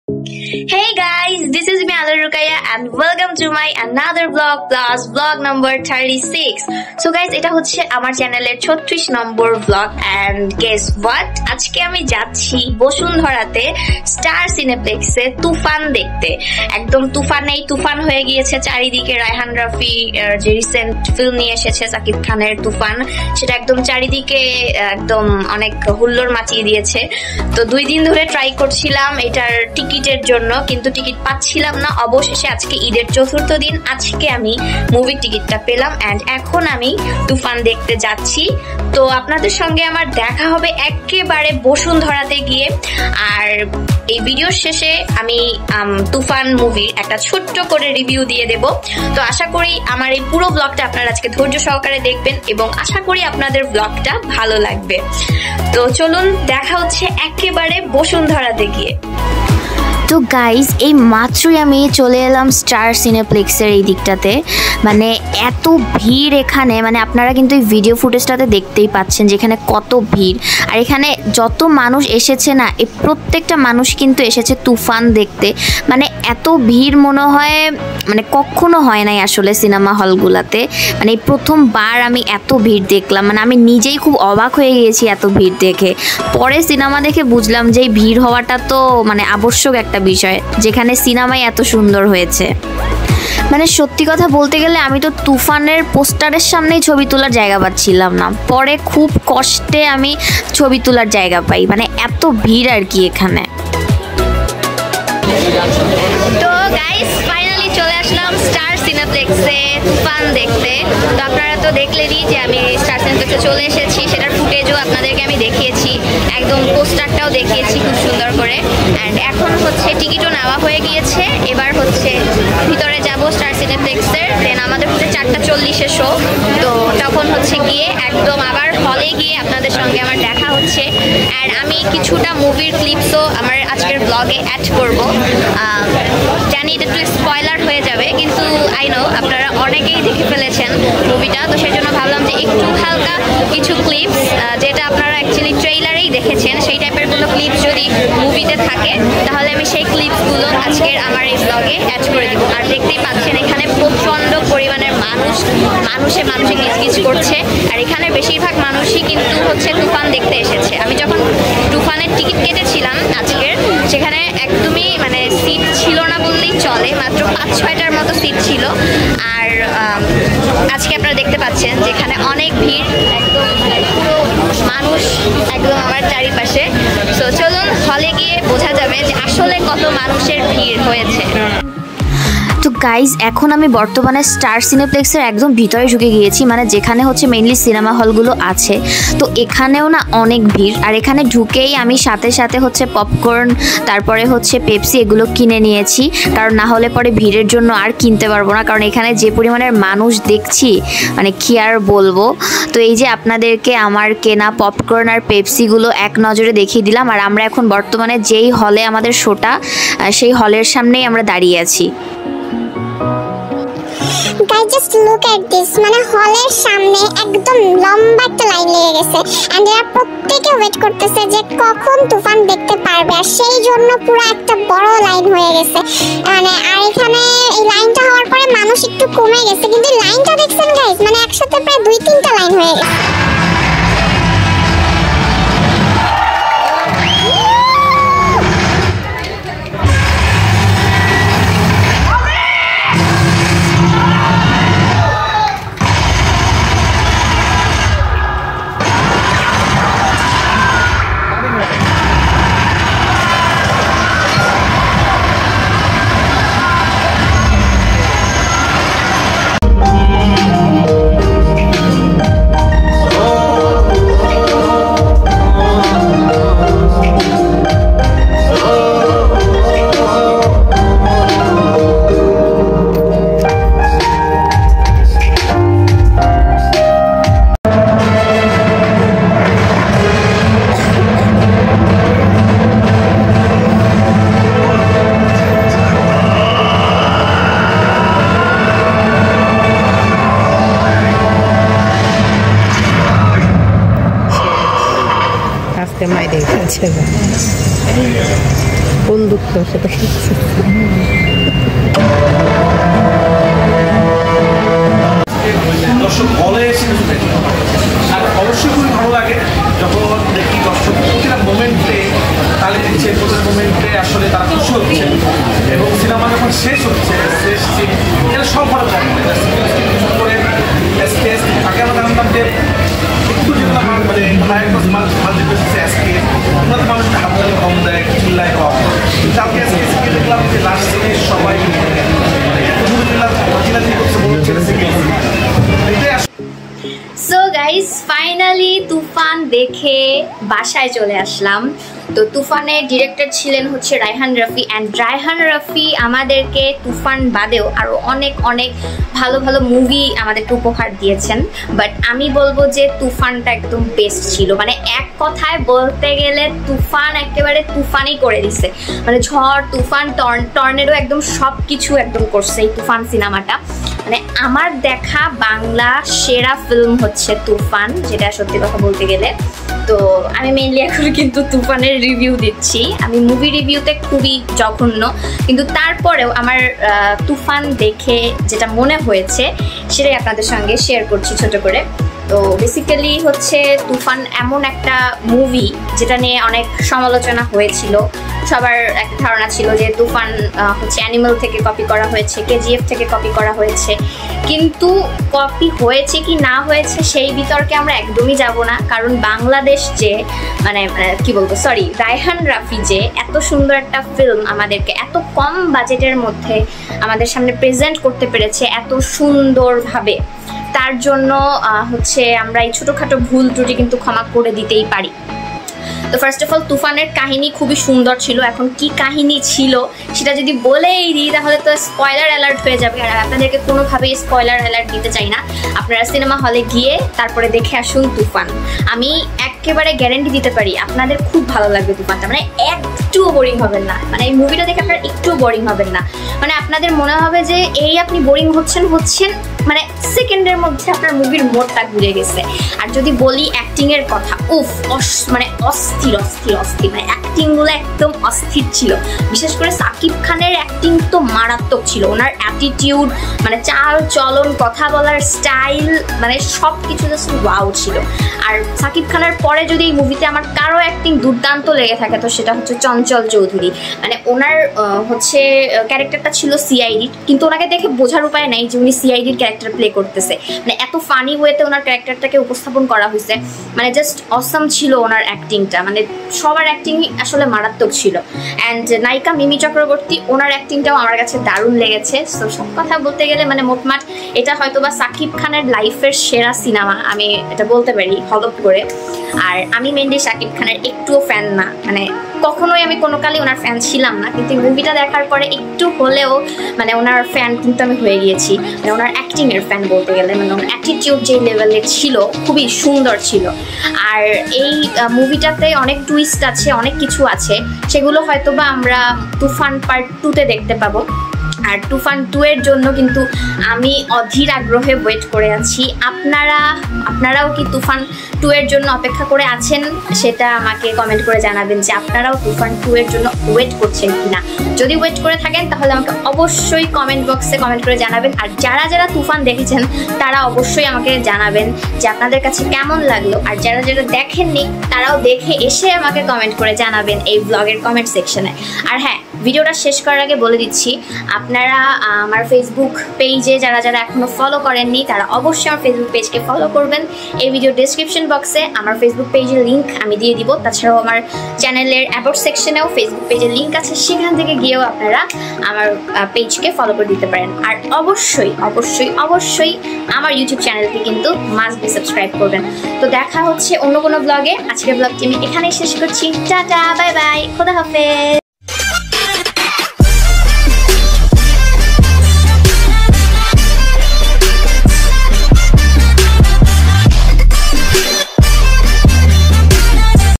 Hey guys, this is me Alar Rukaya and welcome to my another vlog plus vlog number 36. So guys, এটা হচ্ছে আমার চ্যানেলের 36 নম্বর vlog and guess what? আজকে আমি যাচ্ছি বসুন্ধরাতে star সিনেপ্লেক্সে তুফান দেখতে। একদম তুফানেই তুফান হয়ে গিয়েছে চারিদিকে। রায়হান রাফি যে রিসেন্ট ফিল্ম নিয়ে এসেছে সাকিব খানের তুফান, সেটা একদম চারিদিকে একদম অনেক হুল্লোড় মাচিয়ে দিয়েছে। তো 2 দিন ধরে ট্রাই করছিলাম এটার টিকিটের জন্য, কিন্তু টিকিট পাচ্ছিলাম না। অবশেষে আজকে ঈদের 4th দিন, আজকে আমি মুভির টিকিটটা পেলাম এন্ড এখন আমি তুফান দেখতে যাচ্ছি। তো আপনাদের সঙ্গে আমার দেখা হবে একেবারে বসুন্ধরাতে গিয়ে। আর এই ভিডিওর শেষে আমি তুফান মুভির একটা ছোট্ট করে রিভিউ দিয়ে দেব। তো আশা করি আমার এই পুরো ব্লগটা আপনারা আজকে ধৈর্য সহকারে দেখবেন এবং আশা করি আপনাদের ব্লগটা ভালো লাগবে। তো চলুন দেখা হচ্ছে একেবারে বসুন্ধরাতে গিয়ে। তো গাইজ, এই মাত্রই আমি চলে এলাম স্টার সিনেপ্লেক্সের এই দিকটাতে। মানে এত ভিড় এখানে, মানে আপনারা কিন্তু এই ভিডিও ফুটেজটাতে দেখতেই পাচ্ছেন যেখানে কত ভিড়। আর এখানে যত মানুষ এসেছে না, এই প্রত্যেকটা মানুষ কিন্তু এসেছে তুফান দেখতে। মানে এত ভিড় মনে হয় মানে কখনো হয় নাই আসলে সিনেমা হলগুলোতে। মানে এই প্রথমবার আমি এত ভিড় দেখলাম, মানে আমি নিজেই খুব অবাক হয়ে গিয়েছি এত ভিড় দেখে। পরে সিনেমা দেখে বুঝলাম যে এই ভিড় হওয়াটা তো মানে আবশ্যক একটা বিষয়, যেখানে সিনেমাই এত সুন্দর হয়েছে। মানে সত্যি কথা বলতে গেলে আমি তো তুফানের পোস্টারের সামনেই ছবি তোলার জায়গা পাচ্ছিলাম না, পরে খুব কষ্টে আমি ছবি তোলার জায়গা পাই। মানে এত ভিড় আর কি এখানে। তো গাইস, ফাইনালি চলে আসলাম স্টার সিনেপ্লেক্সে তুফান দেখতে। তো আপনারা তো দেখলেনই যে আমি স্টার সিনেপ্লেক্সে চলে এসেছি, সেটার ফুটেজও আপনাদেরকে আমি দেখিয়েছি, একদম পোস্টারটাও দেখিয়েছি খুব সুন্দর করে। অ্যান্ড এখন হচ্ছে টিকিটও নেওয়া হয়ে গিয়েছে, এবার হচ্ছে ভিতরে যাব স্টার সিনেপ্লেক্সের। দেন আমাদের হচ্ছে 4:40 শো। তো তখন হচ্ছে গিয়ে একদম আবার হলে গিয়ে আপনাদের সঙ্গে আমার দেখা হচ্ছে। অ্যান্ড আমি কিছুটা মুভির ক্লিপসও আমার আজকের ব্লগে অ্যাড করব। জানি এটা একটু স্পয়লার হয়ে যাবে, কিন্তু আই নো আপনারা অনেকেই দেখে ফেলেছেন মুভিটা, তো সেই জন্য ভাবলাম যে একটু হালকা কিছু ক্লিপস, যেটা আপনারা অ্যাকচুয়ালি ট্রেইলারেই দেখেছেন, সেই টাইপের কোনো ক্লিপস যদি মুভিতে থাকে তাহলে আমি সেই ক্লিপসগুলো আজকের আমার এই ব্লগে অ্যাড করে দিব। আর দেখতেই পাচ্ছেন এখানে প্রচণ্ড পরিমাণের মানুষে গিজগিজ করছে। আর এখানে বেশিরভাগ মানুষই কিন্তু হচ্ছে তুফান দেখতে এসেছে। আমি যখন তুফানের টিকিট কেটেছিলাম আজকের, সেখানে একদমই মানে সিট ছিল না বললেই চলে, মাত্র 5-6টার মতো সিট ছিল। আর আজকে আপনারা দেখতে পাচ্ছেন যেখানে অনেক ভিড়, একদম পুরো মানুষ একদম আমার চারিপাশে। তো চলুন হলে গিয়ে বোঝা যাবে যে আসলে কত মানুষের ভিড় হয়েছে। তো গাইজ, এখন আমি বর্তমানে স্টার সিনেপ্লেক্সের একদম ভিতরে ঢুকে গিয়েছি, মানে যেখানে হচ্ছে মেইনলি সিনেমা হলগুলো আছে। তো এখানেও না অনেক ভিড়। আর এখানে ঢুকেই আমি সাথে সাথে হচ্ছে পপকর্ন, তারপরে হচ্ছে পেপসি, এগুলো কিনে নিয়েছি, কারণ না হলে পরে ভিড়ের জন্য আর কিনতে পারবো না। কারণ এখানে যে পরিমাণের মানুষ দেখছি, মানে কি আর বলবো। তো এই যে আপনাদেরকে আমার কেনা পপকর্ন আর পেপসিগুলো এক নজরে দেখিয়ে দিলাম। আর আমরা এখন বর্তমানে যেই হলে আমাদের শোটা, সেই হলের সামনেই আমরা দাঁড়িয়ে আছি। Guys, just look at this. মানে হলের সামনে একদম লম্বা একটা লাইন লেগে গেছে এন্ড এরা প্রত্যেকে ওয়েট করতেছে যে কখন তুফান দেখতে পারবে। আর সেই জন্য পুরো একটা বড় লাইন হয়ে গেছে। মানে আর এখানে এই লাইনটা হওয়ার পরে মানুষ একটু কমে গেছে, কিন্তু লাইনটা দেখছেন গাইস, মানে একসাথে প্রায় 2-3টা লাইন হয়ে গেছে। After my day, বন্দুক তো সেটা দর্শক হলে এসে আর অবশ্যই খুবই ভালো লাগে যখন দেখি দর্শক প্রতিটা মোমেন্টে তালে দিচ্ছে, প্রতিটা মোমেন্টে আসলে তারা খুশি হচ্ছে এবং সিনেমা যখন শেষ হচ্ছে শেষ সিন এটা সব ভালো থাকে করে আগে আমরা জানতাম যে একটু যেগুলো মানে ওনাদের মানুষটা হাত তালে কম দেয় চিল্লায় কম, কিন্তু আপনি আজকে দেখলাম যে লাস্ট সিনে সবাই সো গাইস ফাইনালি তুফান দেখে বাসায় চলে আসলাম। তো তুফানের ডিরেক্টর ছিলেন হচ্ছে রায়হান রাফি, অ্যান্ড রায়হান রাফি আমাদেরকে তুফান বাদেও আরও অনেক অনেক ভালো ভালো মুভি আমাদেরকে উপহার দিয়েছেন, বাট আমি বলবো যে তুফানটা একদম বেস্ট ছিল। মানে এক কথায় বলতে গেলে তুফান একেবারে তুফানই করে দিছে, মানে ঝড় তুফান টর্নেডো একদম সব কিছু একদম করছে এই তুফান সিনেমাটা। মানে আমার দেখা বাংলা সেরা ফিল্ম হচ্ছে তুফান, যেটা সত্যি কথা বলতে গেলে। তো আমি মেইনলি এখন কিন্তু তুফানের রিভিউ দিচ্ছি, আমি মুভি রিভিউতে খুবই জঘন্য, কিন্তু তারপরেও আমার তুফান দেখে যেটা মনে হয়েছে সেটাই আপনাদের সঙ্গে শেয়ার করছি ছোট করে। তো বেসিক্যালি হচ্ছে তুফান এমন একটা মুভি যেটা নিয়ে অনেক সমালোচনা হয়েছিল, সবার একটা ধারণা ছিল যে তুফান হচ্ছে অ্যানিমাল থেকে কপি করা হয়েছে, কেজিএফ থেকে কপি করা হয়েছে, কিন্তু কপি হয়েছে কি না হয়েছে সেই বিতর্কে আমরা একদমই যাব না, কারণ বাংলাদেশ যে মানে কি বলবো সরি রায়হান রাফি যে এত সুন্দর একটা ফিল্ম আমাদেরকে এত কম বাজেটের মধ্যে আমাদের সামনে প্রেজেন্ট করতে পেরেছে এত সুন্দরভাবে, তার জন্য হচ্ছে আমরা এই ছোটোখাটো ভুল ত্রুটি কিন্তু ক্ষমা করে দিতেই পারি। তো ফার্স্ট অফ অল তুফানের কাহিনী খুবই সুন্দর ছিল। এখন কি কাহিনী ছিল সেটা যদি বলেই দিই তাহলে তো স্পয়লার অ্যালার্ট হয়ে যাবে, আর আপনাদেরকে কোনোভাবেই স্পয়লার অ্যালার্ট দিতে চাই না। আপনারা সিনেমা হলে গিয়ে তারপরে দেখে আসুন তুফান। আমি একেবারে গ্যারেন্টি দিতে পারি আপনাদের খুব ভালো লাগবে তুফানটা, মানে একটুও বোরিং হবেন না। মানে এই মুভিটা দেখে আপনারা একটুও বোরিং হবেন না, মানে আপনাদের মনে হবে যে এই আপনি বোরিং হচ্ছেন মানে সেকেন্ডের মধ্যে আপনার মুভির মোড়টা ঘুরে গেছে। আর যদি বলি অ্যাক্টিংয়ের কথা, উফ মানে অস্থির অস্থির অস্থির, মানে অ্যাক্টিংগুলো একদম অস্থির ছিল। বিশেষ করে সাকিব খানের অ্যাক্টিং তো মারাত্মক ছিল, ওনার অ্যাটিটিউড মানে চাল চলন কথা বলার স্টাইল মানে সব কিছু জাস্ট ওয়াও ছিল। আর সাকিব খানের পরে যদি এই মুভিতে আমার কারো অ্যাক্টিং দুর্দান্ত লেগে থাকে তো সেটা হচ্ছে চঞ্চল চৌধুরী। মানে ওনার হচ্ছে ক্যারেক্টারটা ছিল সিআইডি, কিন্তু ওনাকে দেখে বোঝার উপায় নাই যে উনি সিআইডির ক্যারেক্টার প্লে করতেছে। মানে এত ফানি ওয়েতে ওনার ক্যারেক্টারটাকে উপস্থাপন করা হয়েছে, মানে জাস্ট অসাম ছিল ওনার অ্যাক্টিংটা, মানে সবার অ্যাক্টিংই আসলে মারাত্মক ছিল। অ্যান্ড নায়িকা মিমি চক্রবর্তী, ওনার অ্যাক্টিংটাও আমার কাছে দারুণ লেগেছে। সো সব কথা বলতে গেলে মানে মোটমাট এটা হয়তো বা সাকিব খানের লাইফের সেরা সিনেমা, আমি এটা বলতে পারি হলপ করে। আর আমি মেনলি সাকিব খানের একটুও ফ্যান না, মানে কখনোই আমি কোনো কালে ওনার ফ্যান ছিলাম না, কিন্তু মুভিটা দেখার পরে একটু হলেও মানে ওনার ফ্যান কিন্তু আমি হয়ে গিয়েছি। মানে ওনার অ্যাক্টিংয়ের ফ্যান বলতে গেলে, মানে ওনার অ্যাটিটিউড যে লেভেলের ছিল খুবই সুন্দর ছিল। আর এই মুভিটাতে অনেক টুইস্ট আছে, অনেক কিছু আছে, সেগুলো হয়তো বা আমরা তুফান পার্ট 2-তে দেখতে পাবো। আর তুফান 2 এর জন্য কিন্তু আমি অধীর আগ্রহে ওয়েট করে আছি। আপনারাও কি তুফান 2 এর জন্য অপেক্ষা করে আছেন সেটা আমাকে কমেন্ট করে জানাবেন যে আপনারাও তুফান 2 এর জন্য ওয়েট করছেন কিনা। যদি ওয়েট করে থাকেন তাহলে আমাকে অবশ্যই কমেন্ট বক্সে কমেন্ট করে জানাবেন। আর যারা যারা তুফান দেখেছেন তারা অবশ্যই আমাকে জানাবেন যে আপনাদের কাছে কেমন লাগলো। আর যারা যারা দেখেননি তারাও দেখে এসে আমাকে কমেন্ট করে জানাবেন এই ব্লগের কমেন্ট সেকশনে। আর হ্যাঁ, ভিডিওটা শেষ করার আগে বলে দিচ্ছি, আপনারা আমার ফেসবুক পেজে যারা যারা এখনও ফলো করেননি তারা অবশ্যই আমার ফেসবুক পেজকে ফলো করবেন। এই ভিডিও ডেসক্রিপশন বক্সে আমার ফেসবুক পেজের লিঙ্ক আমি দিয়ে দিব, তাছাড়াও আমার চ্যানেলের অ্যাবাউট সেকশনেও ফেসবুক পেজের লিঙ্ক আছে, সেখান থেকে গিয়েও আপনারা আমার পেজকে ফলো করে দিতে পারেন। আর অবশ্যই অবশ্যই অবশ্যই আমার ইউটিউব চ্যানেলকে কিন্তু মাস্ট বি সাবস্ক্রাইব করবেন। তো দেখা হচ্ছে অন্য কোনো ব্লগে। আজকের ব্লগটি আমি এখানেই শেষ করছি। টাটা, বাই বাই, খোদা হাফেজ।